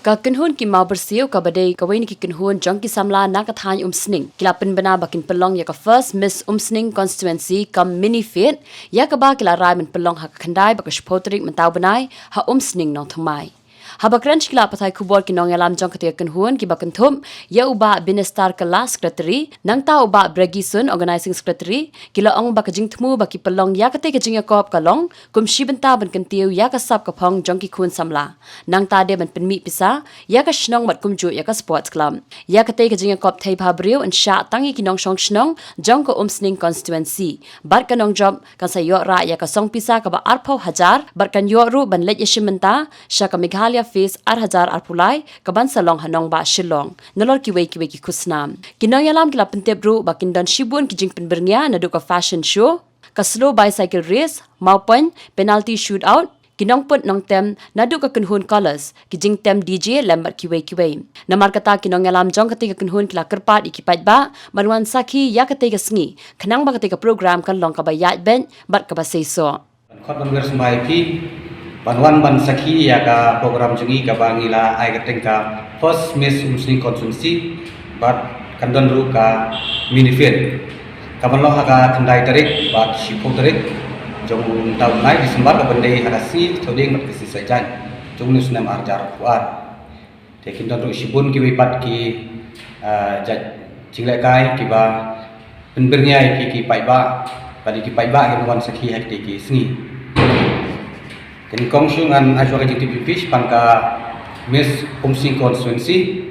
Ka kenhun ki mau bersio ka badai ka waini ki kenhun jong ki samla na ka thany sning kila penbena bakin pelong ya ka first miss sning constituency kam mini fit ya ka ba kila rai men pelong ha khandai ba ka shpotrik mentau benai ha sning nong thmai Habakran kila patai kubor ki nong yalam jong ketika kenhun ki bakan thum ya uba binestar kala secretary nang ta uba bregisun organizing secretary kila ong ba kajing thmu ba ki pelong ya ketika jing yakop kalong kum shibenta ban kentiu ya ka sap ka phong jong ki khun samla nang ta de ban penmi pisa ya ka shnong mat kum ju ya ka sports club ya ketika jing yakop thai bhabriu in sha tangi ki nong shong shnong jong ko sning constituency bar ka nong job kan sa yo ra ya ka song pisa ka ba arpau hajar bar kan yo ru ban lej yeshimenta sha ka meghalaya face 8,000 arpulai kaban salong hanong ba shillong nalor ki wei ki kusnam kinong yalam kila pentep ru bakin dan shibun ki jing penbernya na du ka fashion show ka slow bicycle race maupun penalty shootout kinong put nong tem na du ka kenhun colors ki jing tem DJ lembat ki wei namar kata kinong yalam jong ketika kenhun kila kerpat ikipat ba marwan sakhi ya ketika sngi khanang ba ketika program kan long ka ba yat ben bat ka ba seiso khot ban wer smai ki Banwan ban sakhi ya ka program jungi ka bangila ai ka tengka first miss sning constituency but kandan ru ka minifit ka banlo ha ka kandai tarik bat shipo tarik jong tahun nai Disember ka bande ha si thoding mat kisi sajan jong ni sunam arjar kuat te kindan ru shibun ki wipat ki jaj jinglai kai ki ba penbernya ki pai ba badi ki pai ba ki wan sakhi ha ki sngi Kini kongsyung an ajwa kajik tipipish pangka Miss Sning Constituency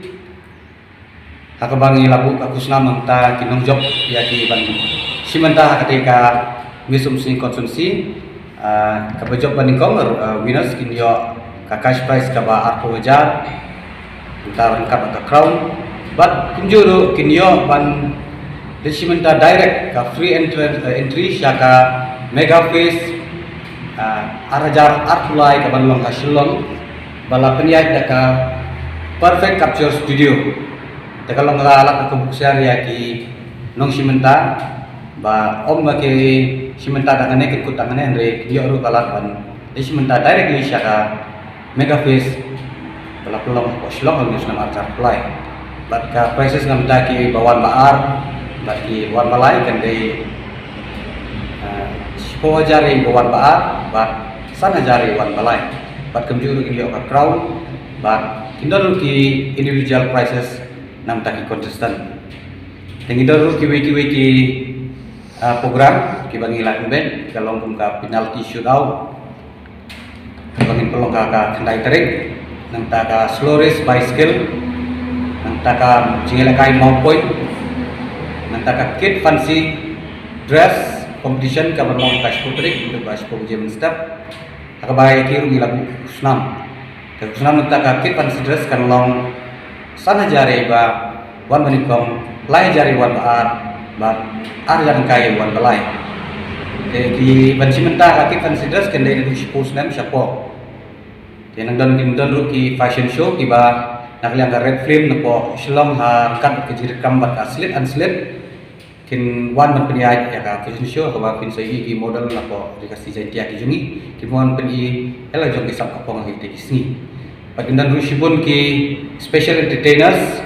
Hakabangi labu kakusna mangta kinong job ya ki ban simanta ketika Miss Sning Constituency kabajob banikong winners kinyo ka cash prize ka ba arpo hajar utaran ka ba crown but kunjuru kinyo ban simanta direct ka free entry syaka mega face arajar artulai ka banlong hasilong bala penyait daka perfect capture studio daka long la ka buksiar ya ki nong simenta ba om ba ki simenta dangane ki kutangane andre yo ru kala ban simenta directly syaka mega face bala pelong ko silong ngus nama arjar play bat ka prices ngam daki bawan baar bat ki wan balai kan dei 4,000 bawan baat, bat 1,000 wan balai. Bat kemjuru ini okat crown, bat kindor ki individual prices nam taki contestant. Tengidor ki wiki program ki bangi lain ben kalong kum ka penalty shootout. Bangin pelong ka kendai terik, nang taka slow race bicycle, nang taka jingelakai mau point, nang taka kid fancy dress competition ka berlong cash putrik untuk cash pojim step akabai kiru gilabu kusnam ka kusnam ta ka kit pan sidres kan long sana jare ba wan manikong lai jare wan baar ba ar jan kai wan balai ki ban simenta ka kit pan sidres kan dai du kusnam syapo tenang dan ru ki fashion show ki ba nakliang ka red flame napo shlom ha kan ki direkam bat aslit anslit kin wan man penyai ya ka fashion show ka ba pin sai ki model na ko dikasih jantia ki jungi kin wan pen i ela jong kisap ka pong hi te kisni pakindan rushibun ki special entertainers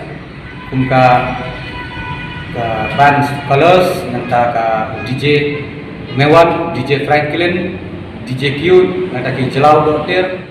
kum ka band colors nanta ka DJ Mewan DJ Franklin DJ Cute nanta ki Jelau Dotir